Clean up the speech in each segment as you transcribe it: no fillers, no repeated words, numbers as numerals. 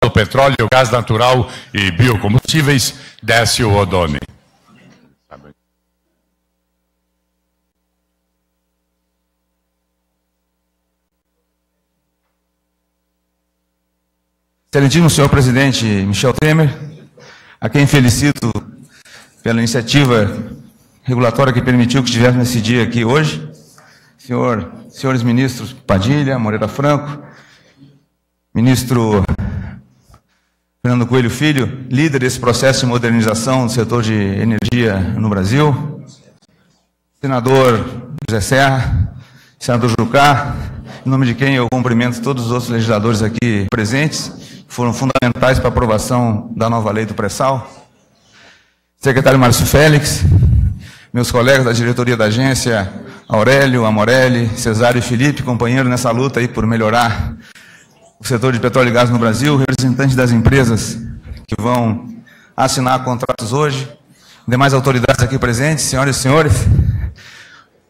do Petróleo, Gás Natural e Biocombustíveis, Décio Odoni. Excelentíssimo senhor presidente Michel Temer, a quem felicito pela iniciativa regulatória que permitiu que estivéssemos nesse dia aqui hoje, senhores ministros Padilha, Moreira Franco, ministro Fernando Coelho Filho, líder desse processo de modernização do setor de energia no Brasil, senador José Serra, senador Jucá, em nome de quem eu cumprimento todos os outros legisladores aqui presentes, que foram fundamentais para a aprovação da nova lei do pré-sal, secretário Márcio Félix, meus colegas da diretoria da agência, Aurélio, Amorelli, Cesário e Felipe, companheiro nessa luta aí por melhorar o setor de petróleo e gás no Brasil, representantes das empresas que vão assinar contratos hoje, demais autoridades aqui presentes, senhoras e senhores.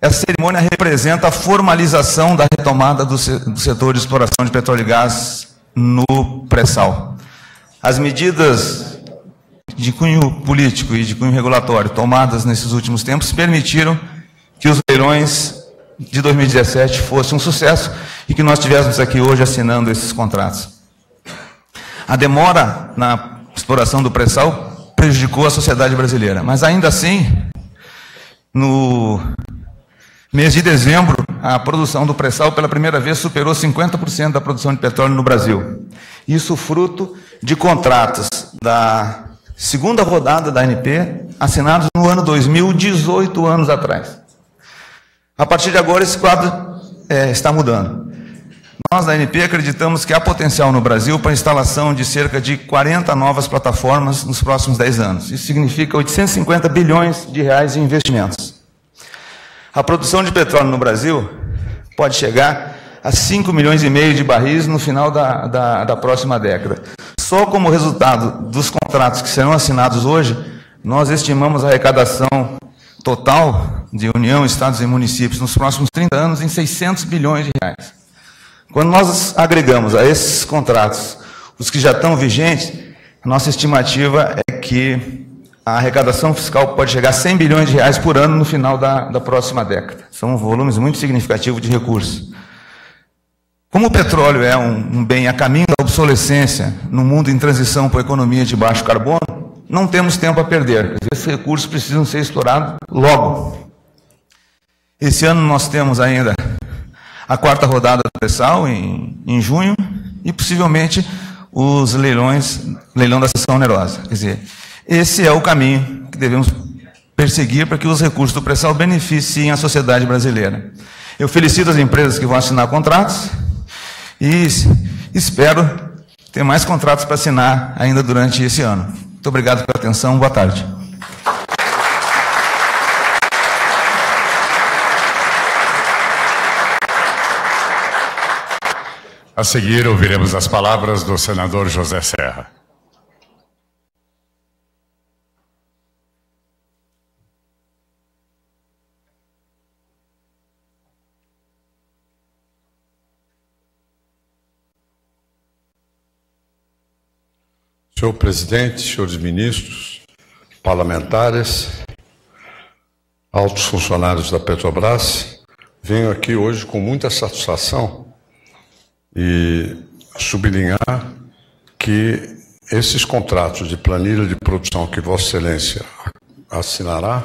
Essa cerimônia representa a formalização da retomada do setor de exploração de petróleo e gás no pré-sal. As medidas de cunho político e de cunho regulatório tomadas nesses últimos tempos permitiram que os leilões de 2017 fossem um sucesso e que nós estivéssemos aqui hoje assinando esses contratos. A demora na exploração do pré-sal prejudicou a sociedade brasileira, mas ainda assim, no mês de dezembro, a produção do pré-sal pela primeira vez superou 50% da produção de petróleo no Brasil. Isso fruto de contratos da segunda rodada da ANP, assinados no ano 2000, 18 anos atrás. A partir de agora, esse quadro está mudando. Nós, da ANP, acreditamos que há potencial no Brasil para a instalação de cerca de 40 novas plataformas nos próximos 10 anos. Isso significa 850 bilhões de reais em investimentos. A produção de petróleo no Brasil pode chegar a 5 milhões e meio de barris no final da próxima década. Só como resultado dos contratos que serão assinados hoje, nós estimamos a arrecadação total de União, Estados e municípios nos próximos 30 anos em 600 bilhões de reais. Quando nós agregamos a esses contratos os que já estão vigentes, a nossa estimativa é que a arrecadação fiscal pode chegar a 100 bilhões de reais por ano no final da próxima década. São volumes muito significativos de recursos. Como o petróleo é um bem a caminho da obsolescência no mundo em transição para a economia de baixo carbono, não temos tempo a perder. Esses recursos precisam ser explorados logo. Esse ano nós temos ainda a quarta rodada do pré-sal em junho e possivelmente os leilão da seção onerosa. Quer dizer, esse é o caminho que devemos perseguir para que os recursos do pré-sal beneficiem a sociedade brasileira. Eu felicito as empresas que vão assinar contratos e espero ter mais contratos para assinar ainda durante esse ano. Muito obrigado pela atenção, boa tarde. A seguir, ouviremos as palavras do senador José Serra. Senhor presidente, senhores ministros, parlamentares, altos funcionários da Petrobras, venho aqui hoje com muita satisfação e sublinhar que esses contratos de planilha de produção que Vossa Excelência assinará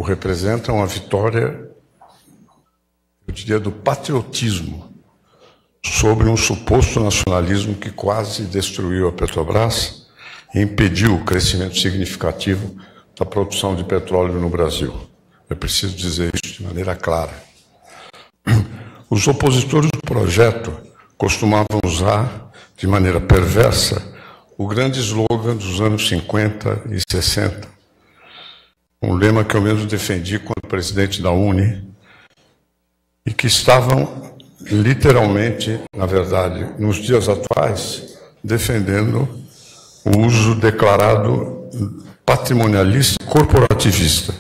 representam a vitória, eu diria, do patriotismo sobre um suposto nacionalismo que quase destruiu a Petrobras e impediu o crescimento significativo da produção de petróleo no Brasil. É preciso dizer isso de maneira clara. Os opositores do projeto costumavam usar, de maneira perversa, o grande slogan dos anos 50 e 60, um lema que eu mesmo defendi quando presidente da UNE, e que estavam literalmente, na verdade, nos dias atuais, defendendo o uso declarado patrimonialista e corporativista,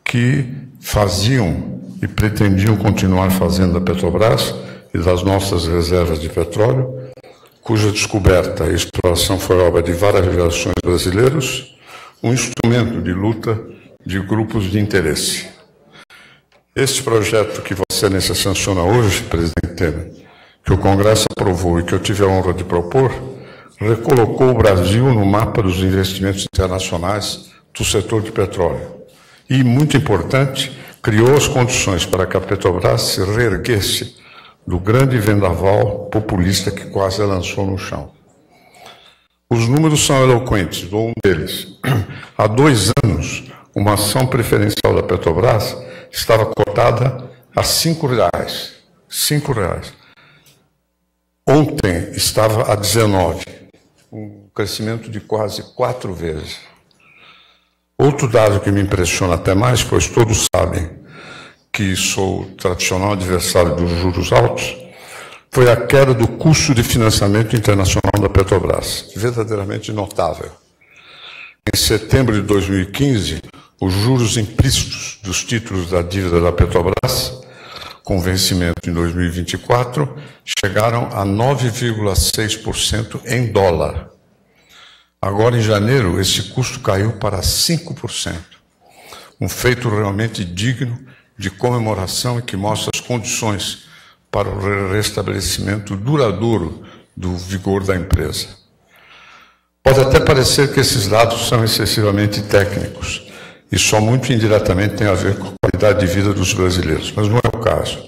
que faziam e pretendiam continuar fazendo da Petrobras e das nossas reservas de petróleo, cuja descoberta e exploração foi obra de várias gerações de brasileiros, um instrumento de luta de grupos de interesse. Este projeto que Vossa Excelência sanciona hoje, presidente Temer, que o Congresso aprovou e que eu tive a honra de propor, recolocou o Brasil no mapa dos investimentos internacionais do setor de petróleo. E, muito importante, criou as condições para que a Petrobras se reerguesse do grande vendaval populista que quase a lançou no chão. Os números são eloquentes, dou um deles. Há 2 anos, uma ação preferencial da Petrobras estava cotada a R$5. R$5. Ontem estava a 19, um crescimento de quase 4 vezes. Outro dado que me impressiona até mais, pois todos sabem que sou tradicional adversário dos juros altos, foi a queda do custo de financiamento internacional da Petrobras, verdadeiramente notável. Em setembro de 2015, os juros implícitos dos títulos da dívida da Petrobras, com vencimento em 2024, chegaram a 9,6% em dólar. Agora, em janeiro, esse custo caiu para 5%. Um feito realmente digno de comemoração e que mostra as condições para o restabelecimento duradouro do vigor da empresa. Pode até parecer que esses dados são excessivamente técnicos e só muito indiretamente têm a ver com a qualidade de vida dos brasileiros, mas não é o caso.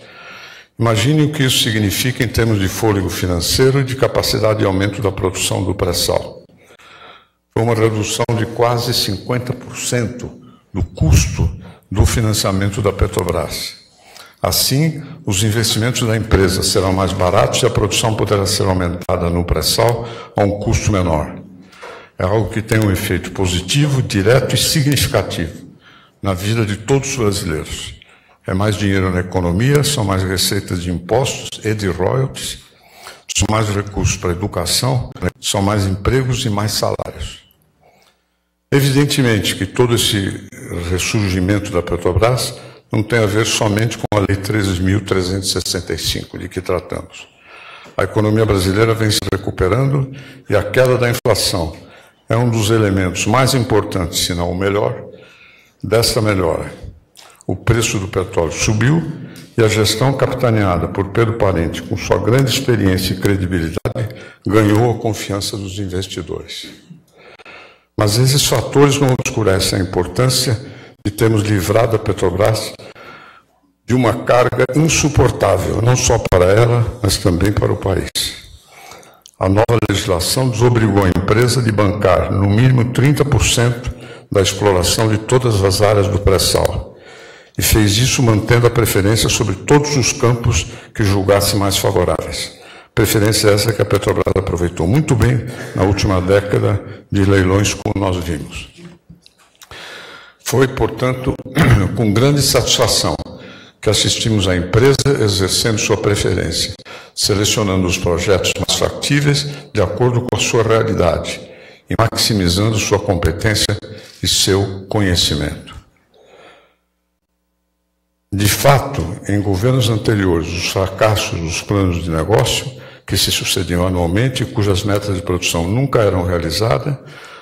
Imagine o que isso significa em termos de fôlego financeiro e de capacidade de aumento da produção do pré-sal. Foi uma redução de quase 50% do custo do financiamento da Petrobras. Assim, os investimentos da empresa serão mais baratos e a produção poderá ser aumentada no pré-sal a um custo menor. É algo que tem um efeito positivo, direto e significativo na vida de todos os brasileiros. É mais dinheiro na economia, são mais receitas de impostos e de royalties, são mais recursos para a educação, são mais empregos e mais salários. Evidentemente que todo esse ressurgimento da Petrobras não tem a ver somente com a Lei 13.365, de que tratamos. A economia brasileira vem se recuperando e a queda da inflação é um dos elementos mais importantes, se não o melhor, desta melhora. O preço do petróleo subiu e a gestão capitaneada por Pedro Parente, com sua grande experiência e credibilidade, ganhou a confiança dos investidores. Mas esses fatores não obscurecem a importância de termos livrado a Petrobras de uma carga insuportável, não só para ela, mas também para o país. A nova legislação desobrigou a empresa de bancar, no mínimo, 30% da exploração de todas as áreas do pré-sal, e fez isso mantendo a preferência sobre todos os campos que julgasse mais favoráveis. Preferência essa que a Petrobras aproveitou muito bem na última década de leilões, como nós vimos. Foi, portanto, com grande satisfação que assistimos à empresa exercendo sua preferência, selecionando os projetos mais factíveis de acordo com a sua realidade e maximizando sua competência e seu conhecimento. De fato, em governos anteriores, os fracassos dos planos de negócio, que se sucediam anualmente e cujas metas de produção nunca eram realizadas,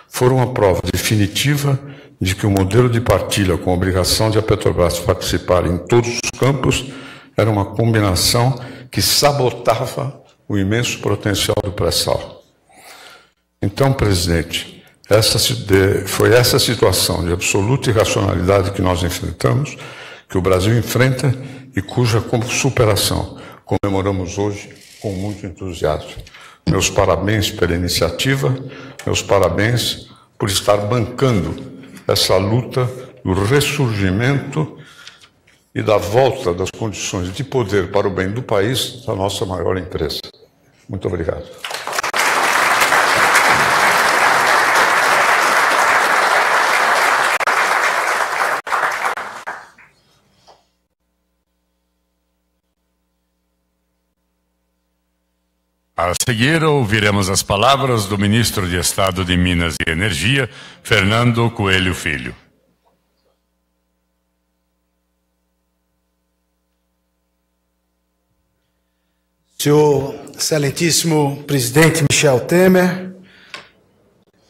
foram a prova definitiva de que o modelo de partilha com a obrigação de a Petrobras participar em todos os campos era uma combinação que sabotava o imenso potencial do pré-sal. Então, presidente, foi essa situação de absoluta irracionalidade que nós enfrentamos, que o Brasil enfrenta e cuja superação comemoramos hoje com muito entusiasmo. Meus parabéns pela iniciativa, meus parabéns por estar bancando essa luta do ressurgimento e da volta das condições de poder para o bem do país da nossa maior empresa. Muito obrigado. A seguir, ouviremos as palavras do ministro de Estado de Minas e Energia, Fernando Coelho Filho. Senhor excelentíssimo presidente Michel Temer,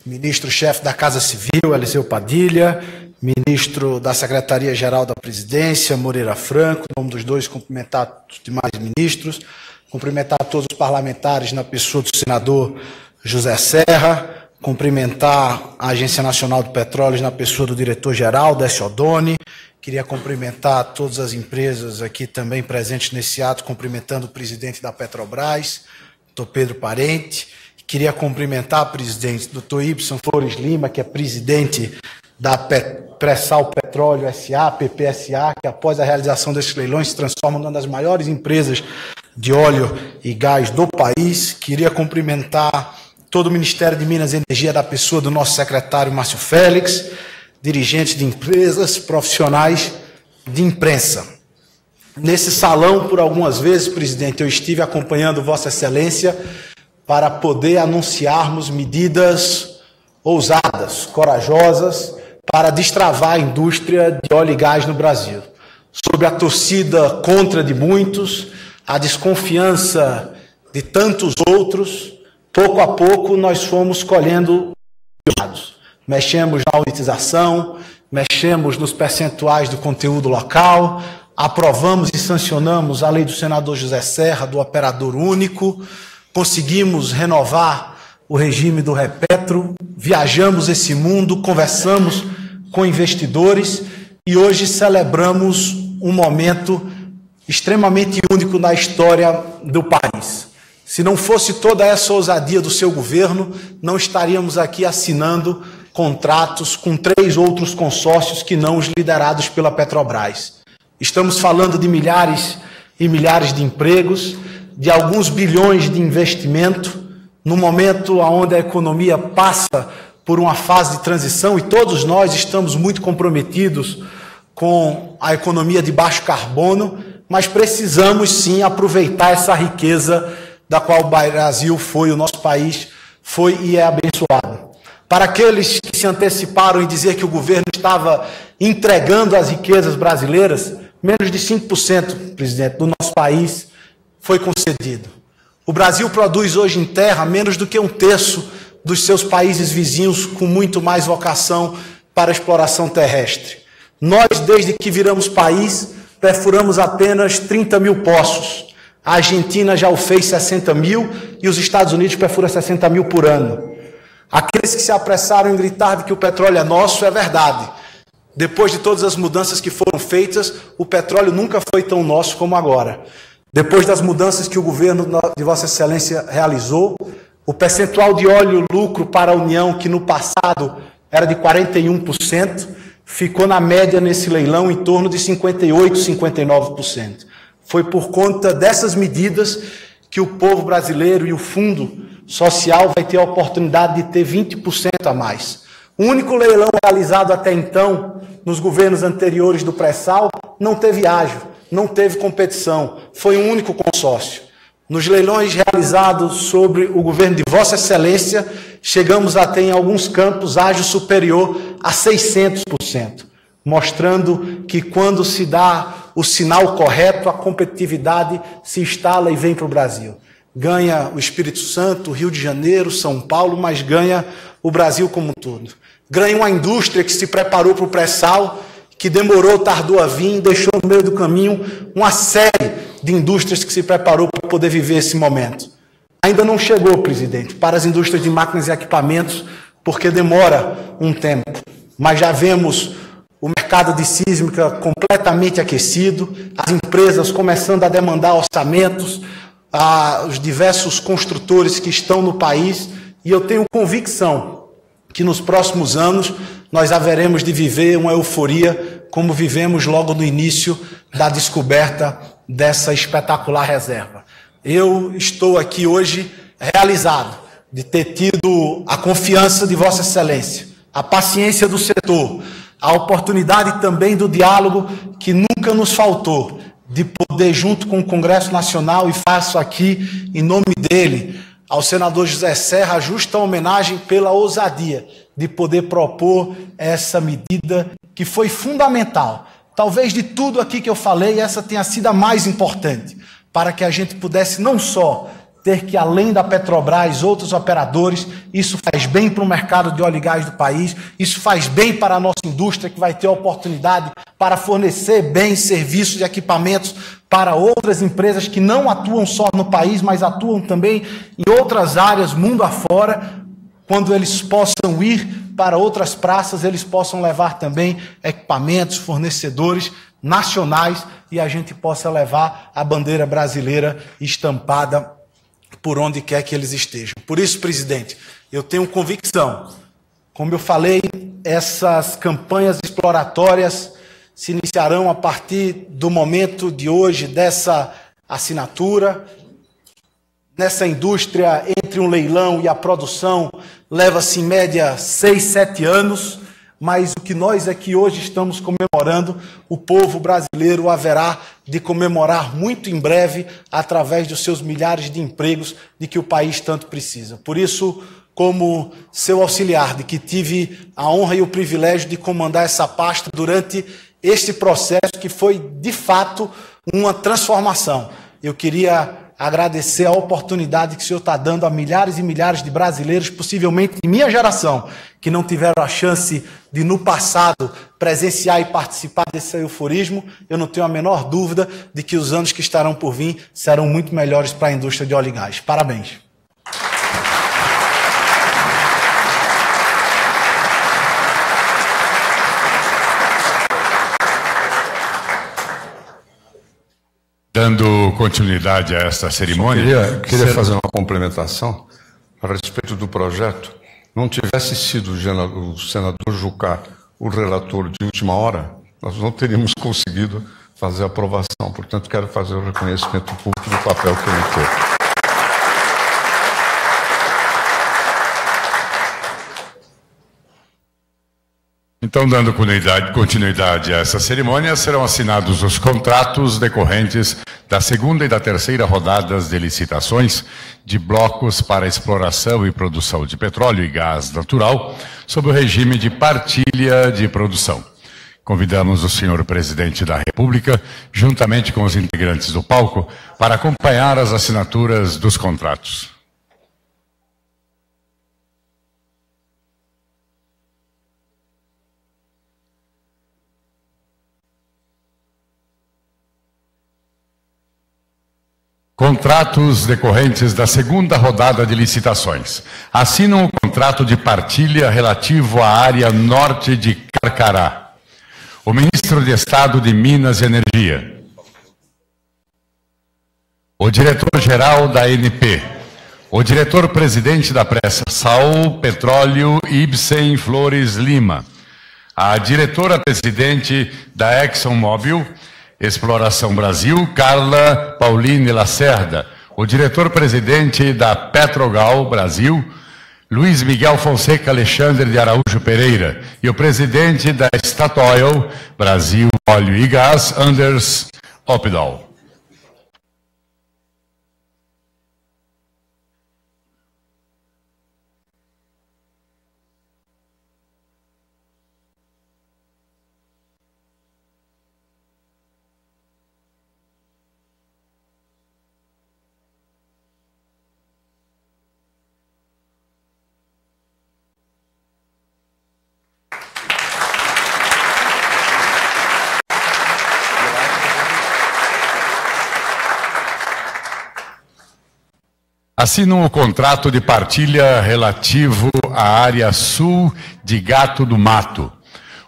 ministro-chefe da Casa Civil, Eliseu Padilha, ministro da Secretaria-Geral da Presidência, Moreira Franco, em nome dos dois, cumprimentar os demais ministros, cumprimentar todos os parlamentares na pessoa do senador José Serra, cumprimentar a Agência Nacional do Petróleo na pessoa do diretor-geral, Décio Oddoni. Queria cumprimentar todas as empresas aqui também presentes nesse ato, cumprimentando o presidente da Petrobras, doutor Pedro Parente. Queria cumprimentar o presidente, doutor Ibson Flores Lima, que é presidente da Pré-Sal Petróleo S.A., PPSA, que após a realização desses leilões se transforma numa das maiores empresas de óleo e gás do país. Queria cumprimentar todo o Ministério de Minas e Energia, da pessoa do nosso secretário Márcio Félix, dirigentes de empresas, profissionais de imprensa. Nesse salão, por algumas vezes, presidente, eu estive acompanhando Vossa Excelência para poder anunciarmos medidas ousadas, corajosas, para destravar a indústria de óleo e gás no Brasil. Sob a torcida contra de muitos, a desconfiança de tantos outros, pouco a pouco nós fomos colhendo dados. Mexemos na auditização, mexemos nos percentuais do conteúdo local, aprovamos e sancionamos a lei do senador José Serra, do operador único, conseguimos renovar o regime do Repetro, viajamos esse mundo, conversamos com investidores e hoje celebramos um momento extremamente único na história do país. Se não fosse toda essa ousadia do seu governo, não estaríamos aqui assinando contratos com 3 outros consórcios que não os liderados pela Petrobras. Estamos falando de milhares e milhares de empregos, de alguns bilhões de investimento, no momento onde a economia passa por uma fase de transição e todos nós estamos muito comprometidos com a economia de baixo carbono, mas precisamos sim aproveitar essa riqueza da qual o Brasil foi, o nosso país foi e é abençoado. Para aqueles que se anteciparam em dizer que o governo estava entregando as riquezas brasileiras, menos de 5%, presidente, do nosso país foi concedido. O Brasil produz hoje em terra menos do que 1/3 dos seus países vizinhos, com muito mais vocação para a exploração terrestre. Nós, desde que viramos país, perfuramos apenas 30 mil poços. A Argentina já o fez 60 mil e os Estados Unidos perfuram 60 mil por ano. Aqueles que se apressaram em gritar de que o petróleo é nosso, é verdade. Depois de todas as mudanças que foram feitas, o petróleo nunca foi tão nosso como agora. Depois das mudanças que o governo de Vossa Excelência realizou, o percentual de óleo lucro para a União, que no passado era de 41%, ficou na média nesse leilão em torno de 58%, 59%. Foi por conta dessas medidas que o povo brasileiro e o Fundo Social vai ter a oportunidade de ter 20% a mais. O único leilão realizado até então, nos governos anteriores do pré-sal, não teve ágio, não teve competição, foi um único consórcio. Nos leilões realizados sobre o governo de Vossa Excelência, chegamos a ter em alguns campos ágio superior a 600%, mostrando que quando se dá o sinal correto, a competitividade se instala e vem para o Brasil. Ganha o Espírito Santo, Rio de Janeiro, São Paulo, mas ganha o Brasil como um todo. Ganha uma indústria que se preparou para o pré-sal, que demorou, tardou a vir, deixou no meio do caminho uma série de indústrias que se preparou para poder viver esse momento. Ainda não chegou, presidente, para as indústrias de máquinas e equipamentos, porque demora um tempo. Mas já vemos o mercado de sísmica completamente aquecido, as empresas começando a demandar orçamentos, os diversos construtores que estão no país, e eu tenho convicção que nos próximos anos nós haveremos de viver uma euforia como vivemos logo no início da descoberta dessa espetacular reserva. Eu estou aqui hoje realizado de ter tido a confiança de Vossa Excelência, a paciência do setor, a oportunidade também do diálogo que nunca nos faltou, de poder, junto com o Congresso Nacional, e faço aqui, em nome dele, ao senador José Serra, a justa homenagem pela ousadia de poder propor essa medida que foi fundamental. Talvez de tudo aqui que eu falei, essa tenha sido a mais importante, para que a gente pudesse não só ter que, além da Petrobras, outros operadores, isso faz bem para o mercado de óleo e gás do país, isso faz bem para a nossa indústria, que vai ter a oportunidade para fornecer bens, serviços e equipamentos para outras empresas que não atuam só no país, mas atuam também em outras áreas, mundo afora. Quando eles possam ir para outras praças, eles possam levar também equipamentos, fornecedores nacionais, e a gente possa levar a bandeira brasileira estampada por onde quer que eles estejam. Por isso, presidente, eu tenho convicção. Como eu falei, essas campanhas exploratórias se iniciarão a partir do momento de hoje, dessa assinatura. Nessa indústria, entre um leilão e a produção, leva-se em média 6, 7 anos, mas o que nós aqui hoje estamos comemorando, o povo brasileiro haverá de comemorar muito em breve, através dos seus milhares de empregos de que o país tanto precisa. Por isso, como seu auxiliar, de que tive a honra e o privilégio de comandar essa pasta durante este processo, que foi, de fato, uma transformação, eu queria agradecer a oportunidade que o senhor está dando a milhares e milhares de brasileiros, possivelmente de minha geração, que não tiveram a chance de, no passado, presenciar e participar desse euforismo. Eu não tenho a menor dúvida de que os anos que estarão por vir serão muito melhores para a indústria de óleo e gás. Parabéns. Dando continuidade a esta cerimônia... Queria fazer uma complementação a respeito do projeto. Não tivesse sido o senador Jucá o relator de última hora, nós não teríamos conseguido fazer a aprovação. Portanto, quero fazer o reconhecimento público do papel que ele teve. Então, dando continuidade a essa cerimônia, serão assinados os contratos decorrentes da segunda e da terceira rodadas de licitações de blocos para exploração e produção de petróleo e gás natural, sob o regime de partilha de produção. Convidamos o senhor presidente da República, juntamente com os integrantes do palco, para acompanhar as assinaturas dos contratos. Contratos decorrentes da segunda rodada de licitações. Assinam o contrato de partilha relativo à área norte de Carcará. O ministro de Estado de Minas e Energia. O diretor-geral da ANP. O diretor-presidente da Pré-Sal Petróleo Ibsen Flores Lima. A diretora-presidente da ExxonMobil Exploração Brasil, Carla Pauline Lacerda, o diretor-presidente da Petrogal Brasil, Luiz Miguel Fonseca Alexandre de Araújo Pereira, e o presidente da Statoil Brasil Óleo e Gás, Anders Opedal. Assinam o contrato de partilha relativo à área sul de Gato do Mato.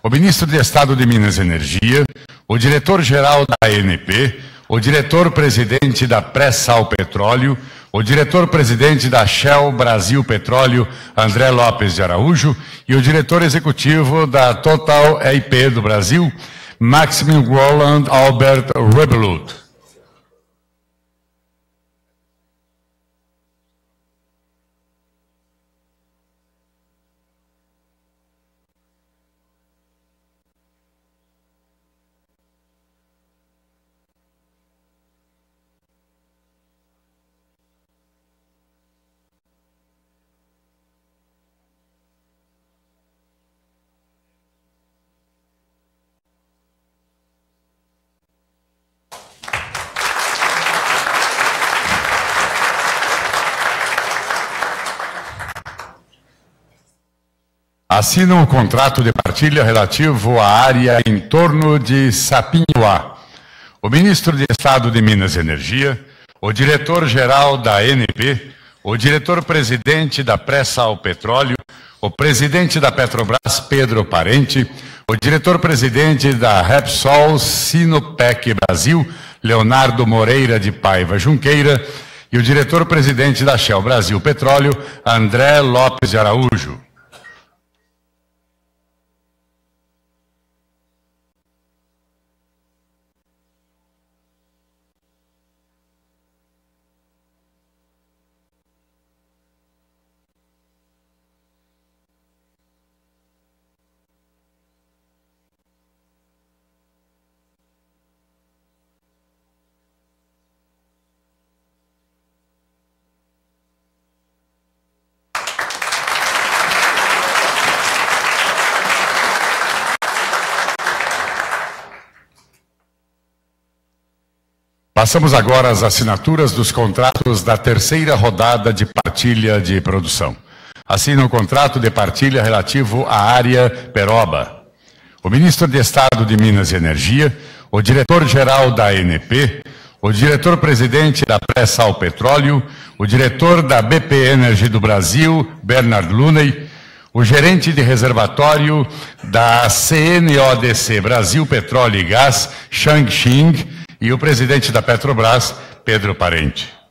O ministro de Estado de Minas e Energia, o diretor-geral da ANP, o diretor-presidente da Pré-Sal Petróleo, o diretor-presidente da Shell Brasil Petróleo, André Lopes de Araújo, e o diretor executivo da Total EIP do Brasil, Maxime Roland Albert Rebelut. assinam o contrato de partilha relativo à área em torno de Sapinhoá. O ministro de Estado de Minas e Energia, o diretor-geral da ANP, o diretor-presidente da Pré-Sal Petróleo, o presidente da Petrobras, Pedro Parente, o diretor-presidente da Repsol Sinopec Brasil, Leonardo Moreira de Paiva Junqueira, e o diretor-presidente da Shell Brasil Petróleo, André Lopes de Araújo. Passamos agora às assinaturas dos contratos da terceira rodada de partilha de produção. Assina o contrato de partilha relativo à área Peroba. O ministro de Estado de Minas e Energia, o diretor-geral da ANP, o diretor-presidente da Pré-Sal Petróleo, o diretor da BP Energy do Brasil, Bernard Looney, o gerente de reservatório da CNODC Brasil Petróleo e Gás, Shang Xing, e o presidente da Petrobras, Pedro Parente.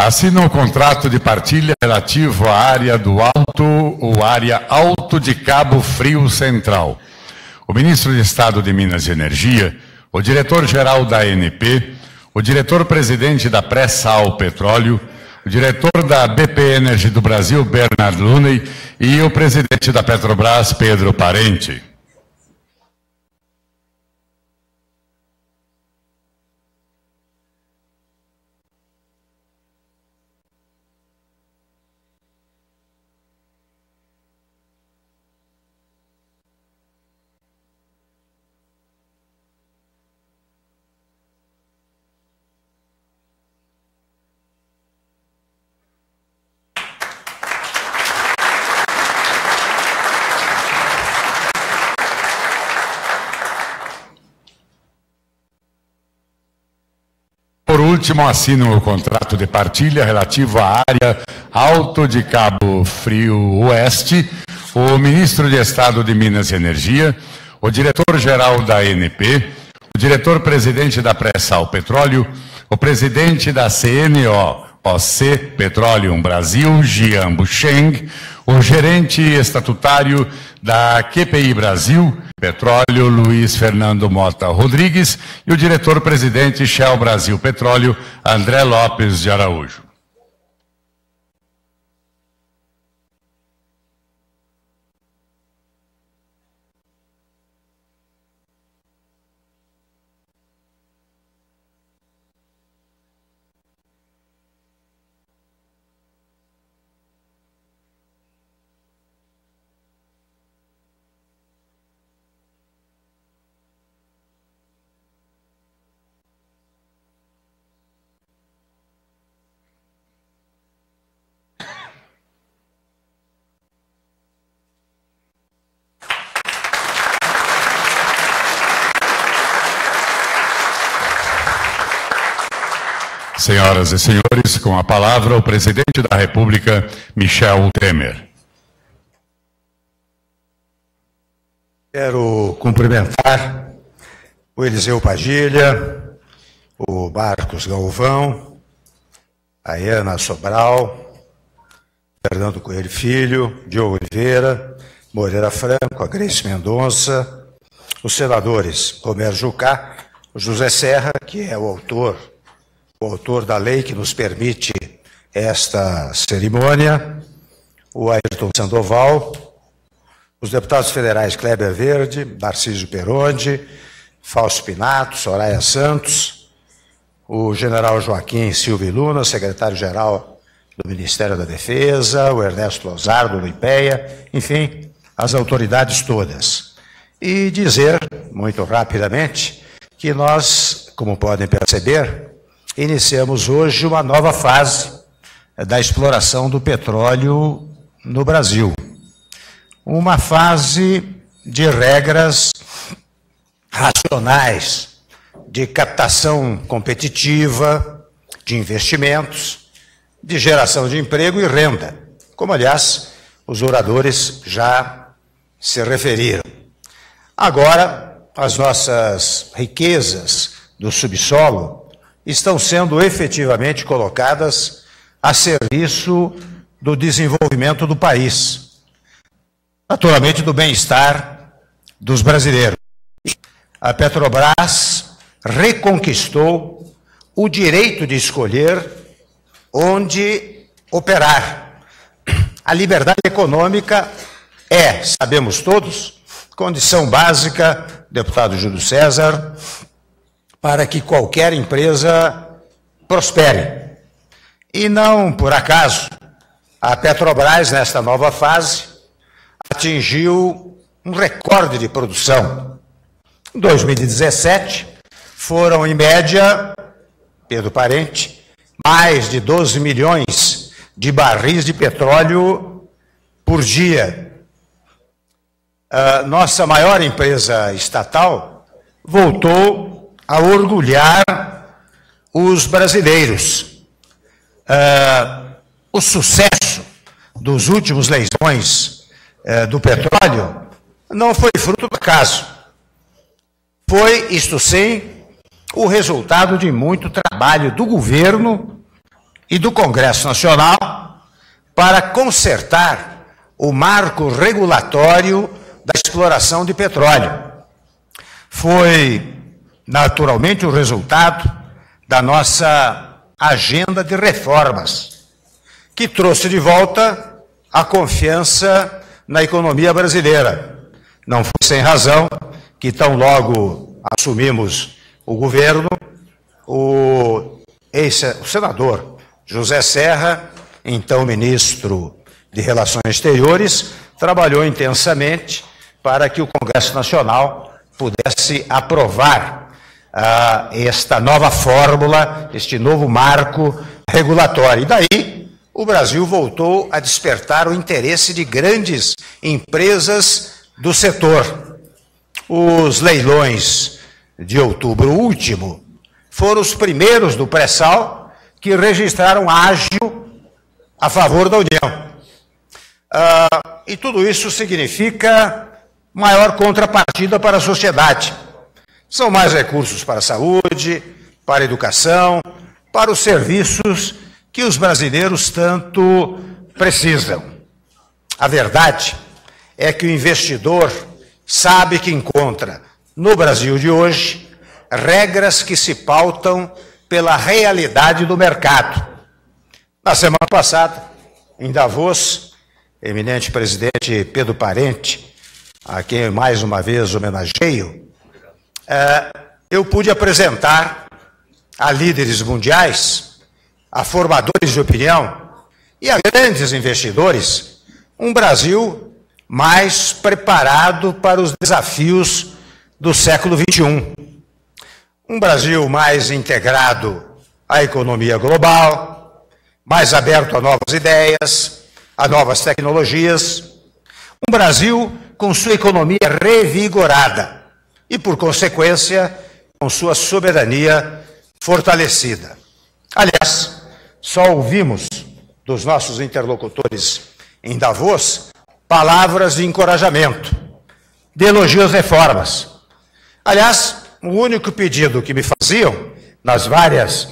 Assinam o contrato de partilha relativo à área do Alto, ou área Alto de Cabo Frio Central. O ministro de Estado de Minas e Energia, o diretor-geral da ANP, o diretor-presidente da Pré-Sal Petróleo, o diretor da BP Energy do Brasil, Bernard Looney, e o presidente da Petrobras, Pedro Parente. Por último, assinam o contrato de partilha relativo à área Alto de Cabo Frio Oeste, o ministro de Estado de Minas e Energia, o diretor-geral da ANP, o diretor-presidente da Pré-Sal Petróleo, o presidente da CNOOC Petroleum Brasil, Jian Busheng, o gerente estatutário da QPI Brasil Petróleo, Luiz Fernando Mota Rodrigues, e o diretor-presidente Shell Brasil Petróleo, André Lopes de Araújo. Senhoras e senhores, com a palavra o presidente da República, Michel Temer. Quero cumprimentar o Eliseu Padilha, o Marcos Galvão, a Ana Sobral, Fernando Coelho Filho, Diogo Oliveira, Moreira Franco, a Grace Mendonça, os senadores Romero Jucá, o José Serra, que é o autor da lei que nos permite esta cerimônia, o Ayrton Sandoval, os deputados federais Kleber Verde, Narciso Peronde, Fausto Pinato, Soraya Santos, o general Joaquim Silva e Luna, secretário-geral do Ministério da Defesa, o Ernesto Lozardo, do IPEA, enfim, as autoridades todas. E dizer, muito rapidamente, que nós, como podem perceber, iniciamos hoje uma nova fase da exploração do petróleo no Brasil. Uma fase de regras racionais, de captação competitiva, de investimentos, de geração de emprego e renda, como, aliás, os oradores já se referiram. Agora, as nossas riquezas do subsolo estão sendo efetivamente colocadas a serviço do desenvolvimento do país, naturalmente do bem-estar dos brasileiros. A Petrobras reconquistou o direito de escolher onde operar. A liberdade econômica é, sabemos todos, condição básica, deputado Júlio César, para que qualquer empresa prospere. E não por acaso, a Petrobras, nesta nova fase, atingiu um recorde de produção. Em 2017, foram, em média, Pedro Parente, mais de 12 milhões de barris de petróleo por dia. A nossa maior empresa estatal voltou a orgulhar os brasileiros. O sucesso dos últimos leilões do petróleo não foi fruto do acaso. Foi, isto sim, o resultado de muito trabalho do governo e do Congresso Nacional para consertar o marco regulatório da exploração de petróleo. Foi, naturalmente, o resultado da nossa agenda de reformas, que trouxe de volta a confiança na economia brasileira. Não foi sem razão que, tão logo assumimos o governo, o senador José Serra, então ministro de Relações Exteriores, trabalhou intensamente para que o Congresso Nacional pudesse aprovar esta nova fórmula, este novo marco regulatório. E daí o Brasil voltou a despertar o interesse de grandes empresas do setor. Os leilões de outubro último foram os primeiros do pré-sal que registraram ágio a favor da União. E tudo isso significa maior contrapartida para a sociedade. São mais recursos para a saúde, para a educação, para os serviços que os brasileiros tanto precisam. A verdade é que o investidor sabe que encontra no Brasil de hoje regras que se pautam pela realidade do mercado. Na semana passada, em Davos, eminente presidente Pedro Parente, a quem mais uma vez homenageio, eu pude apresentar a líderes mundiais, a formadores de opinião e a grandes investidores um Brasil mais preparado para os desafios do século XXI. Um Brasil mais integrado à economia global, mais aberto a novas ideias, a novas tecnologias. Um Brasil com sua economia revigorada e, por consequência, com sua soberania fortalecida. Aliás, só ouvimos dos nossos interlocutores em Davos palavras de encorajamento, de elogio às reformas. Aliás, o único pedido que me faziam, nas várias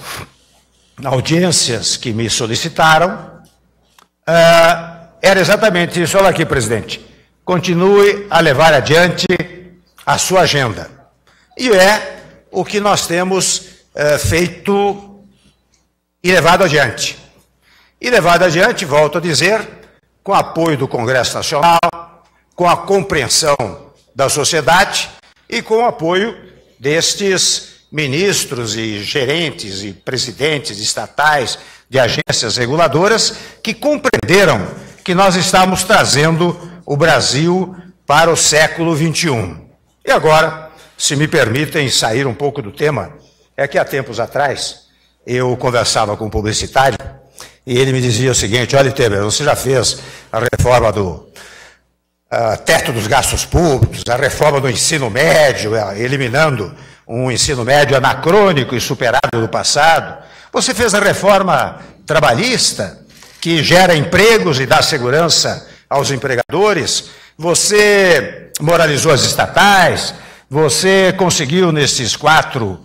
audiências que me solicitaram, era exatamente isso. Olha aqui, presidente. Continue a levar adiante a sua agenda. E é o que nós temos feito e levado adiante. E levado adiante, volto a dizer, com apoio do Congresso Nacional, com a compreensão da sociedade e com o apoio destes ministros e gerentes e presidentes estatais de agências reguladoras que compreenderam que nós estamos trazendo o Brasil para o século XXI. E agora, se me permitem sair um pouco do tema, é que há tempos atrás eu conversava com um publicitário e ele me dizia o seguinte: olha, Temer, você já fez a reforma do teto dos gastos públicos, a reforma do ensino médio, eliminando um ensino médio anacrônico e superado do passado. Você fez a reforma trabalhista, que gera empregos e dá segurança aos empregadores. Você moralizou as estatais. Você conseguiu, nesses 4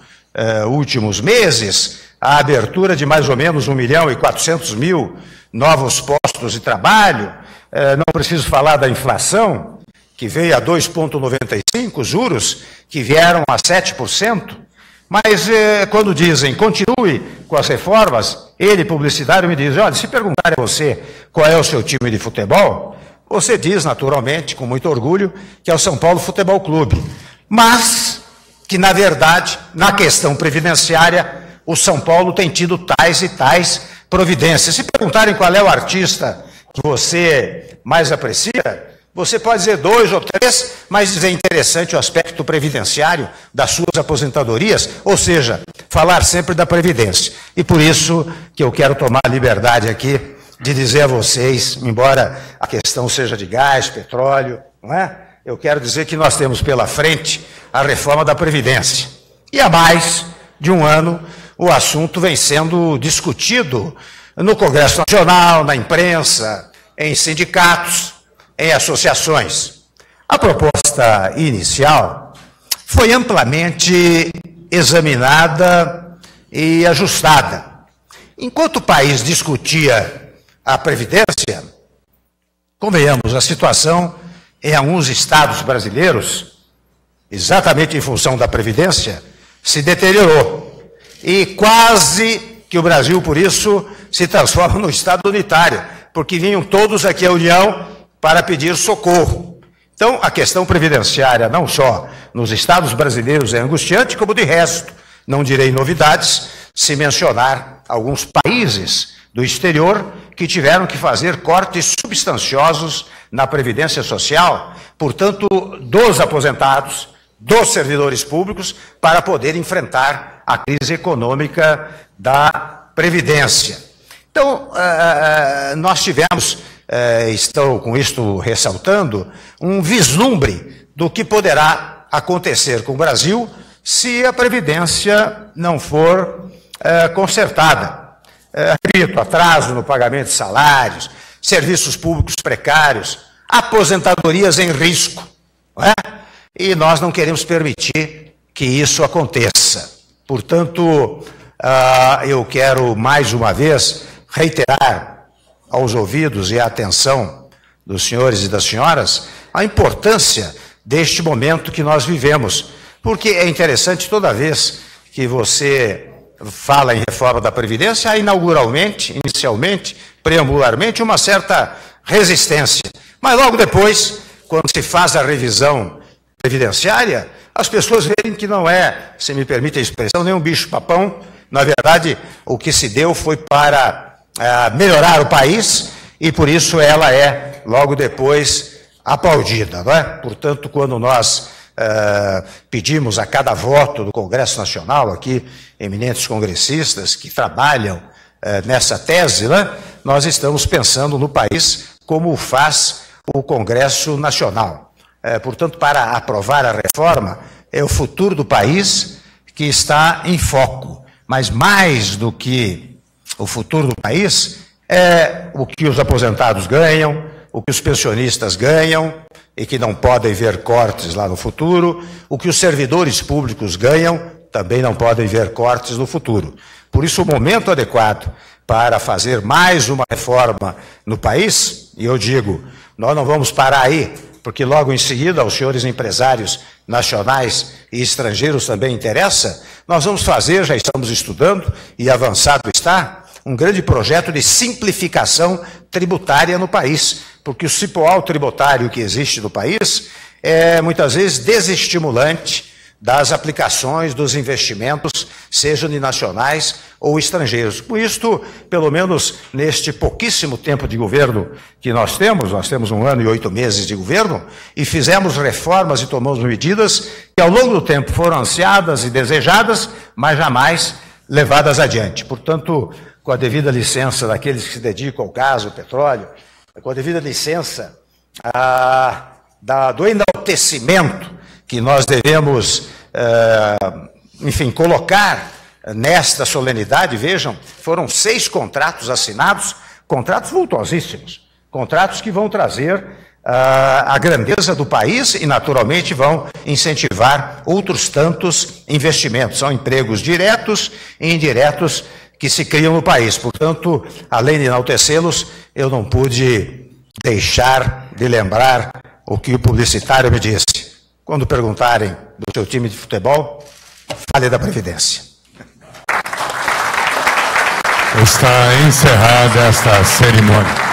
últimos meses, a abertura de mais ou menos 1.400.000 novos postos de trabalho. Não preciso falar da inflação, que veio a 2,95%, juros que vieram a 7%. Mas quando dizem continue com as reformas, ele, publicitário, me diz: olha, se perguntarem a você qual é o seu time de futebol, você diz naturalmente, com muito orgulho, que é o São Paulo Futebol Clube. Mas que, na verdade, na questão previdenciária, o São Paulo tem tido tais e tais providências. Se perguntarem qual é o artista que você mais aprecia, você pode dizer 2 ou 3, mas é interessante o aspecto previdenciário das suas aposentadorias, ou seja, falar sempre da Previdência. E por isso que eu quero tomar a liberdade aqui de dizer a vocês, embora a questão seja de gás, petróleo, não é? Eu quero dizer que nós temos pela frente a reforma da Previdência. E há mais de um ano o assunto vem sendo discutido no Congresso Nacional, na imprensa, em sindicatos, em associações. A proposta inicial foi amplamente examinada e ajustada. Enquanto o país discutia a Previdência, convenhamos, a situação em alguns estados brasileiros, exatamente em função da Previdência, se deteriorou. E quase que o Brasil, por isso, se transforma no Estado unitário, porque vinham todos aqui à União para pedir socorro. Então, a questão previdenciária, não só nos estados brasileiros, é angustiante, como de resto. Não direi novidades, se mencionar alguns países do exterior que tiveram que fazer cortes substanciosos na Previdência Social, portanto, dos aposentados, dos servidores públicos, para poder enfrentar a crise econômica da Previdência. Então, nós tivemos, estou com isto ressaltando, um vislumbre do que poderá acontecer com o Brasil se a Previdência não for consertada. Repito, atraso no pagamento de salários, serviços públicos precários, aposentadorias em risco, não é? E nós não queremos permitir que isso aconteça. Portanto, eu quero mais uma vez reiterar aos ouvidos e à atenção dos senhores e das senhoras a importância deste momento que nós vivemos, porque é interessante toda vez que você fala em reforma da Previdência, há inicialmente, preambularmente, uma certa resistência. Mas logo depois, quando se faz a revisão previdenciária, as pessoas veem que não é, se me permite a expressão, nem um bicho-papão. Na verdade, o que se deu foi para melhorar o país e, por isso, ela é, logo depois, aplaudida, não é? Portanto, quando nós pedimos a cada voto do Congresso Nacional, aqui, eminentes congressistas que trabalham nessa tese, né, nós estamos pensando no país como faz o Congresso Nacional. Portanto, para aprovar a reforma, é o futuro do país que está em foco. Mas mais do que o futuro do país, é o que os aposentados ganham, o que os pensionistas ganham, e que não podem ver cortes lá no futuro, o que os servidores públicos ganham, também não podem ver cortes no futuro. Por isso, o momento adequado para fazer mais uma reforma no país, e eu digo, nós não vamos parar aí, porque logo em seguida aos senhores empresários nacionais e estrangeiros também interessa, nós vamos fazer, já estamos estudando e avançado está, um grande projeto de simplificação tributária no país, porque o cipoal tributário que existe no país é muitas vezes desestimulante das aplicações, dos investimentos, sejam de nacionais ou estrangeiros. Com isto, pelo menos neste pouquíssimo tempo de governo que nós temos 1 ano e 8 meses de governo, e fizemos reformas e tomamos medidas que ao longo do tempo foram ansiadas e desejadas, mas jamais levadas adiante. Portanto, com a devida licença daqueles que se dedicam ao gás, ao petróleo, com a devida licença do enaltecimento que nós devemos, enfim, colocar nesta solenidade, vejam, foram 6 contratos assinados, contratos vultuosíssimos, contratos que vão trazer a grandeza do país e, naturalmente, vão incentivar outros tantos investimentos. São empregos diretos e indiretos que se criam no país. Portanto, além de enaltecê-los, eu não pude deixar de lembrar o que o publicitário me disse. Quando perguntarem do seu time de futebol, fale da Previdência. Está encerrada esta cerimônia.